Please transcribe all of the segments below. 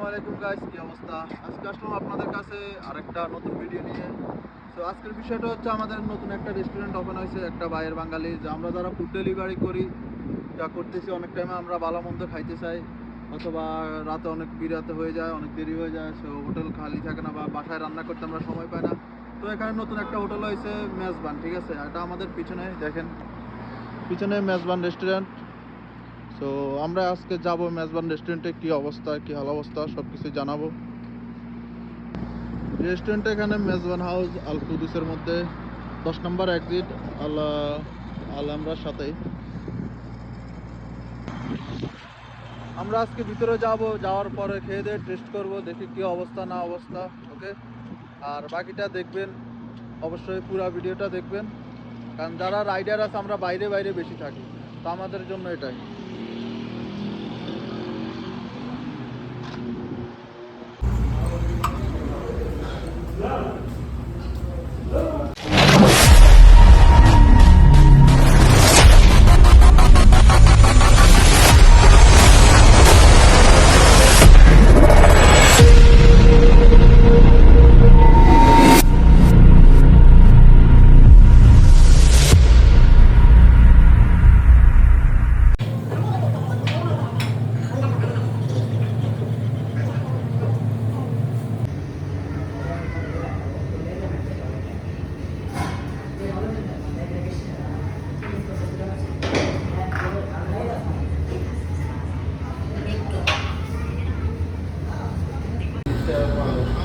আলাইকুম গাইস, কি অবস্থা? আজকে আসলাম আপনাদের কাছে আরেকটা নতুন ভিডিও নিয়ে। তো আজকের বিষয়টা হচ্ছে আমাদের নতুন একটা রেস্টুরেন্ট ওপেন হয়েছে, একটা বাইরের বাঙালি, যে আমরা যারা ফুড ডেলিভারি করি যা করতেছি, অনেক টাইমে আমরা ভালো মন্দ খাইতে চাই, অথবা রাতে অনেক বিরাতে হয়ে যায়, অনেক দেরি হয়ে যায়, সো হোটেল খালি থাকে না বা বাসায় রান্না করতে আমরা সময় পাই না। তো এখানে নতুন একটা হোটেল হয়েছে মেজবান, ঠিক আছে? এটা আমাদের পিছনে দেখেন, পিছনে মেজবান রেস্টুরেন্ট। সো আমরা আজকে যাব মেজবান রেস্টুরেন্টে, কি অবস্থা, কি হাল অবস্থা, সব কিছু জানাবো। রেস্টুরেন্টে এখানে মেজবান হাউস আল কুদুসের মধ্যে 10 নম্বর এক্সিট, আমরার সাথেই। আমরা আজকে ভিতরে যাব, যাওয়ার পরে খেয়ে দিয়ে টেস্ট করব, দেখি কি অবস্থা না অবস্থা। ওকে, আর বাকিটা দেখবেন, অবশ্যই পুরো ভিডিওটা দেখবেন, কারণ যারা রাইডার আছে আমরা বাইরে বাইরে বেশি থাকি, তো আমাদের জন্য এটাই।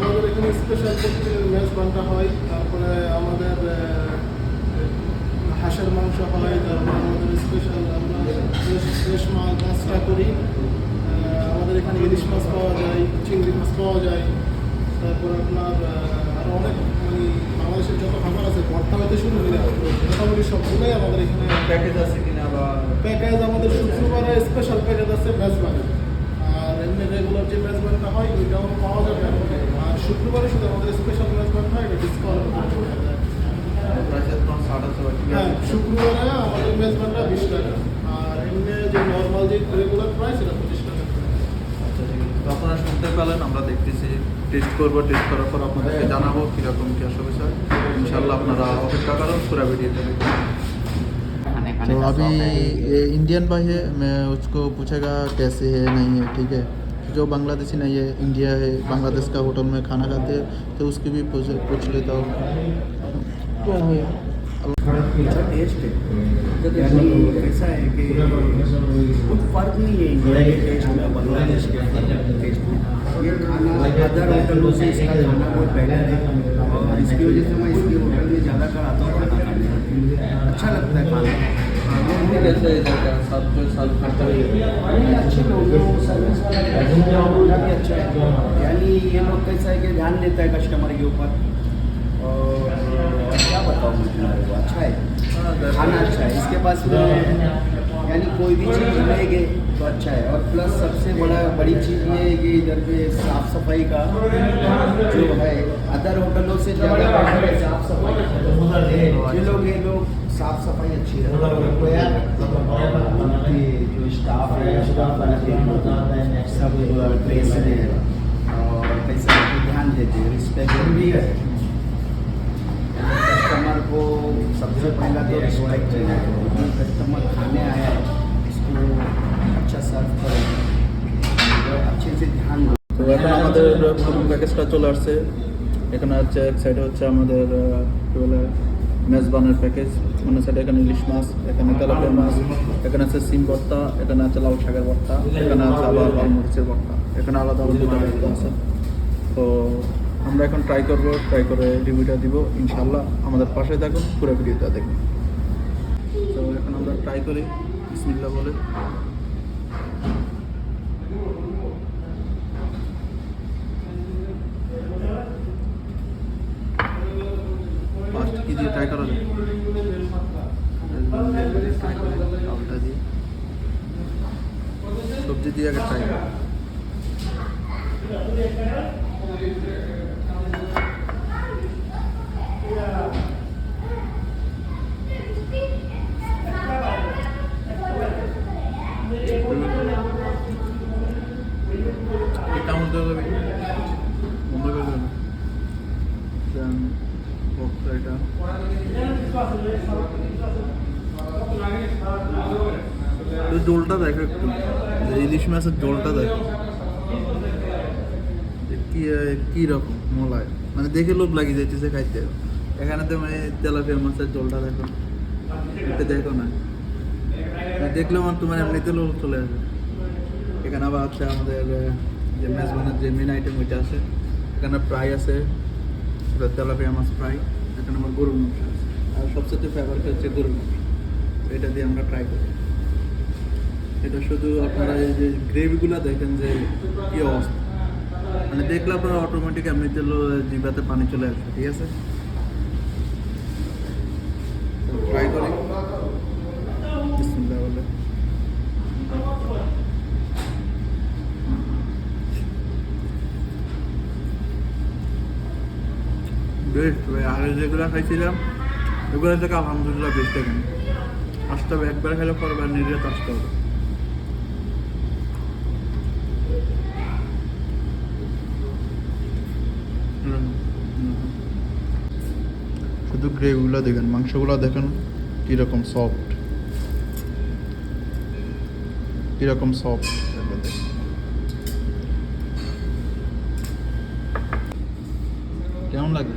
আমাদের এখানে স্পেশাল মেজবানটা হয়, তারপরে আমাদের হাঁসের মাংস হয়, তারপরে আমাদের স্পেশাল আমরা ফ্রেশ মাছটা করি। আমাদের এখানে ইলিশ মাছ পাওয়া যায়, চিংড়ি মাছ পাওয়া যায়, তারপর আপনার আরও অনেক মানে বাংলাদেশের যত খাবার আছে ভর্তা হতে শুরু করে মোটামুটি সবগুলোই আমাদের এখানে প্যাকেজ আছে কিনা বা প্যাকেজ আমাদের শুক্রবারে স্পেশাল প্যাকেজ আছে মেজবানের। আর এমনি রেগুলার যে মেজবানটা হয় ওইটাও পাওয়া যাবে। আর শুক্রবারে শুধু আমাদের স্পেশাল মেজবান হয়, এটা ডিসকাউন্ট হ্যাঁ, শুক্রবারে আমাদের মেজবানটা 20 টাকা, আর এমনি যে নর্মাল যে রেগুলার প্রাইস এটা 25 টাকা। আচ্ছা, ঠিক আছে। তো আপনারা শুনতে পেলেন, আমরা দেখতেছি, টেস্ট করবো, টেস্ট করার পর আপনাদেরকে জানাবো কীরকম কী আসে বিষয়। ইনशाल्लाह আপনারা অপেক্ষা করুন, पूरा वीडियो देखें। तो अभी ये इंडियन भाई है, मैं उसको पूछेगा कैसे है नहीं है, ठीक है? जो बांग्लादेशी नहीं है, इंडिया है, बांग्लादेश का होटल में खाना खाते हैं, तो उसकी भी पूछ लेता हूँ क्या है। अच्छा टेस्ट है, यानी ऐसा है कि कुछ फर्क नहीं है इंडिया के टेस्ट में बांग्लादेश के टेस्ट में। ये खाना अदर होटलों से इसका खाना बहुत बेहतर है, और इसकी वजह से मैं इसके होटल में ज़्यादा कर आता हूँ खाना खाने। अच्छा लगता है खाना। कैसे सब जो साल खाता है अच्छे लोग सर्विस वाला भी अच्छा है, यानी ये लोग कैसा है कि ध्यान देता है कस्टमर के ऊपर। और क्या बताऊँ मैं तुम्हारे को, अच्छा है खाना, अच्छा है इसके पास में, यानी कोई भी चीज़ लेंगे तो अच्छा है। और प्लस सबसे बड़ी चीज़ ये है कि इधर पे साफ़ सफाई का जो है अदर होटलों से ज़्यादा साफ़ सफाई, ये लोग साफ़ सफाई अच्छी है, जो स्टाफ है सब ड्रेस में और कैसे ध्यान देते हैं, रिस्पेक्ट भी है। कस्टमर को सबसे पहला तो रिस्पेक्ट चाहिए, कस्टमर खाने आया है इसको अच्छा सर्व करें, अच्छे से ध्यान दो। তো এখন আমাদের পুরো প্যাকেজটা চলে আসছে। এখানে হচ্ছে এক সাইডে হচ্ছে আমাদের কী বলে মেজবানের প্যাকেজ, অন্য সাইডে এখানে ইলিশ মাছ, এখানে তেলাপিয়া মাছ, এখানে আছে সিম ভর্তা, এখানে আছে লাউ শাকের ভর্তা, এখানে আছে আবার লাল মরিচের ভর্তা, এখানে আলাদা আলাদা দুটো ভর্তা আছে। তো আমরা এখন ট্রাই করব, ট্রাই করে রিভিউটা দিব ইনশাল্লাহ। আমাদের পাশে থাকুন, পুরো ভিডিওটা দেখুন। তো এখন আমরা ট্রাই করি, বিসমিল্লাহ বলে। ফার্স্ট কি দিয়ে ট্রাই করা যায়? চালটা দিয়ে, সবজি দিয়ে আগে ট্রাই করি। এটা দেওয়া যাবে বন্ধ করে দেবে দেন বক্সটা এটা জলটা দেখো একটু ইলিশ মাছের জলটা দেখো কি রকম মলায় মানে দেখে লোভ লাগিয়ে যাইতেছে খাইতে এখানে তো মানে তেলাপিয়া মাছের জলটা দেখো এটা দেখো না দেখলে আমার তোমার এমনিতে লোভ চলে আসবে এখানে আবার আছে আমাদের যে মেজবানের যে মেন আইটেম ওইটা আছে এখানে ফ্রাই আছে তেলাপিয়া মাছ ফ্রাই এখানে আমার গরুর মাংস আছে আর সবচেয়ে ফেভারিট হচ্ছে গরুর মাংস এটা দিয়ে আমরা ট্রাই করি এটা শুধু আপনারা এই যে গ্রেভিগুলো দেখেন যে কী অবস্থা মানে দেখলে আপনারা অটোমেটিক এমনিতে জিভাতে পানি চলে আসবে ঠিক আছে ট্রাই করি বিসমিল্লাহ বলে বেস্ট ভাই আগে যেগুলো খাইছিলাম ওগুলো থেকে আলহামদুলিল্লাহ বেস্ট এখানে আসতে হবে একবার খেলে পরবার নিজে আসতে হবে শুধু গ্রেভিগুলো দেখেন মাংসগুলো দেখেন কীরকম সফট কীরকম সফট কেমন লাগে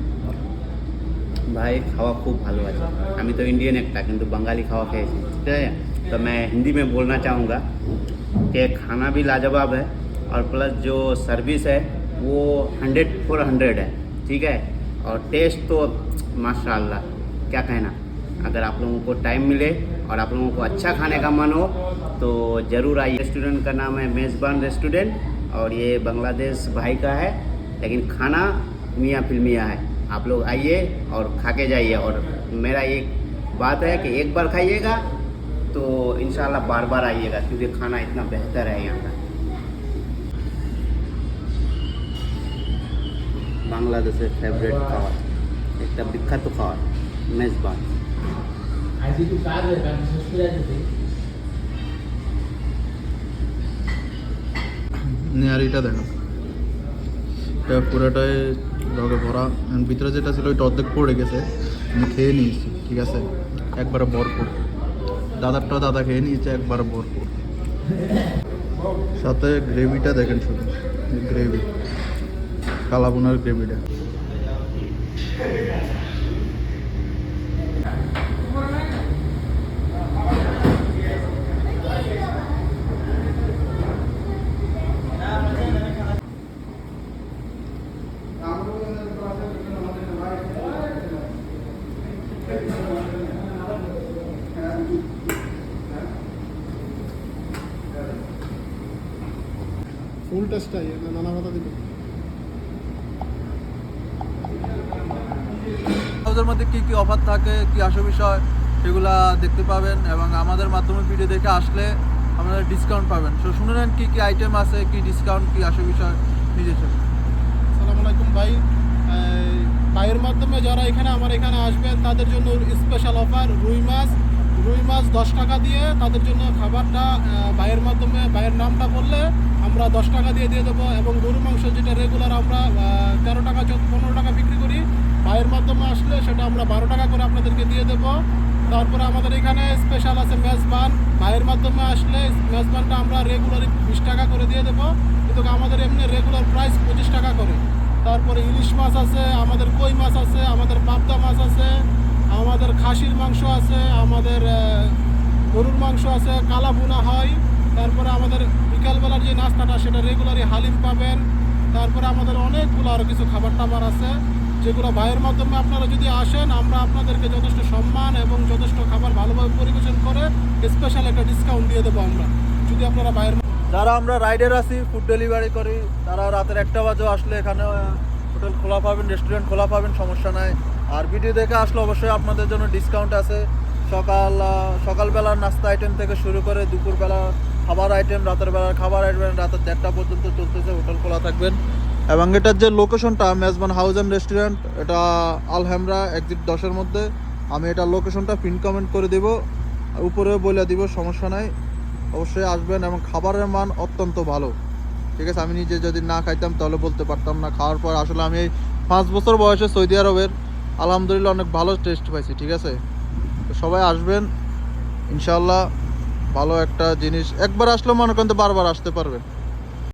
भाई खावा खूब भालो আছে আমি তো इंडियन একটা কিন্তু বাঙালি खावा খেয়েছি ठीक है तो मैं हिंदी में बोलना चाहूँगा कि खाना भी लाजवाब है और प्लस जो सर्विस है वो 100/100 है ठीक है और टेस्ट तो माशाल्लाह क्या कहना अगर आप लोगों को टाइम मिले और आप लोगों को अच्छा खाने का मन हो तो ज़रूर आइए रेस्टोरेंट का नाम है मेज़बान रेस्टोरेंट और ये बांग्लादेश भाई का है लेकिन खाना मियाँ फिल्मिया है आप लोग आइए और खा के जाइए और मेरा एक बात है कि एक बार खाइएगा तो इंशाल्लाह बार बार आइएगा क्योंकि खाना इतना बेहतर है यहाँ का बांग्लादेशेर फेवरेट खाবার একটা বিখ্যাত খাবার মেজবান নেয়ারিটা দেখো এটা পুরোটাই রগে ভরা ভিতরে যেটা ছিল ওইটা অর্ধেক পড়ে গেছে আমি খেয়ে নিয়েছি ঠিক আছে একবারে ভরপুর দাদারটাও দাদা খেয়ে নিয়েছে একবারে ভরপুর সাথে গ্রেভিটা দেখেন শুধু গ্রেভি কালাবুনার গ্রেভিটা ফুল টেস্টটাই নানা কথা দিল ওদের মধ্যে কী কী অফার থাকে কী আসে বিষয় সেগুলা দেখতে পাবেন এবং আমাদের মাধ্যমে ভিডিও দেখে আসলে আপনারা ডিসকাউন্ট পাবেন তো শুনে নেন কী কী আইটেম আছে কী ডিসকাউন্ট কী আসে বিষয় নিজে চলে আসসালামু আলাইকুম ভাই ভাইয়ের মাধ্যমে যারা এখানে আমার এখানে আসবেন তাদের জন্য স্পেশাল অফার রুই মাছ 10 টাকা দিয়ে তাদের জন্য খাবারটা ভাইয়ের মাধ্যমে ভাইয়ের নামটা বললে আমরা 10 টাকা দিয়ে দেবো এবং গরু মাংস যেটা রেগুলার আমরা 13 টাকা 15 টাকা বিক্রি করি ভাইয়ের মাধ্যমে আসলে সেটা আমরা 12 টাকা করে আপনাদেরকে দিয়ে দেবো তারপরে আমাদের এখানে স্পেশাল আছে মেজবান ভাইয়ের মাধ্যমে আসলে মেজবানটা আমরা রেগুলারই 20 টাকা করে দিয়ে দেবো কিন্তু আমাদের এমনি রেগুলার প্রাইস 25 টাকা করে তারপরে ইলিশ মাছ আছে আমাদের কই মাছ আছে আমাদের পাবদা মাছ আছে আমাদের খাসির মাংস আছে আমাদের গরুর মাংস আছে কালা ভুনা হয় তারপরে আমাদের বিকালবেলার যে নাস্তাটা সেটা রেগুলারই হালিম পাবেন তারপরে আমাদের অনেকগুলো আরও কিছু খাবার টাবার আছে যেগুলো ভাইয়ের মাধ্যমে আপনারা যদি আসেন আমরা আপনাদেরকে যথেষ্ট সম্মান এবং যথেষ্ট খাবার ভালোভাবে পরিবেশন করে স্পেশাল একটা ডিসকাউন্ট দিয়ে দেবো আমরা যদি আপনারা ভাইয়ের যারা আমরা রাইডার আছি ফুড ডেলিভারি করি তারা রাতের 1টা বাজে আসলে এখানে হোটেল খোলা পাবেন রেস্টুরেন্ট খোলা পাবেন সমস্যা নাই আর ভিডিও দেখে আসলে অবশ্যই আপনাদের জন্য ডিসকাউন্ট আছে সকালবেলার নাস্তা আইটেম থেকে শুরু করে দুপুরবেলা খাবার আইটেম রাতের বেলার খাবার আইটেম রাতের 1টা পর্যন্ত চলতেছে হোটেল খোলা থাকবেন এবং এটার যে লোকেশনটা মেজবান হাউস অ্যান্ড রেস্টুরেন্ট এটা আলহামরা এক্সিট 10-এর মধ্যে আমি এটা লোকেশনটা পিন কমেন্ট করে দিব উপরেও বলে দিব সমস্যা নাই অবশ্যই আসবেন এবং খাবারের মান অত্যন্ত ভালো ঠিক আছে, আমি নিজে যদি না খাইতাম তাহলে বলতে পারতাম না। খাওয়ার পর আসলে আমি এই 5 বছর বয়সে সৌদি আরবের আলহামদুলিল্লাহ অনেক ভালো টেস্ট পাইছি। ঠিক আছে, তো সবাই আসবেন ইনশাআল্লাহ, ভালো একটা জিনিস, একবার আসলে মনে করেন তো বারবার আসতে পারবেন।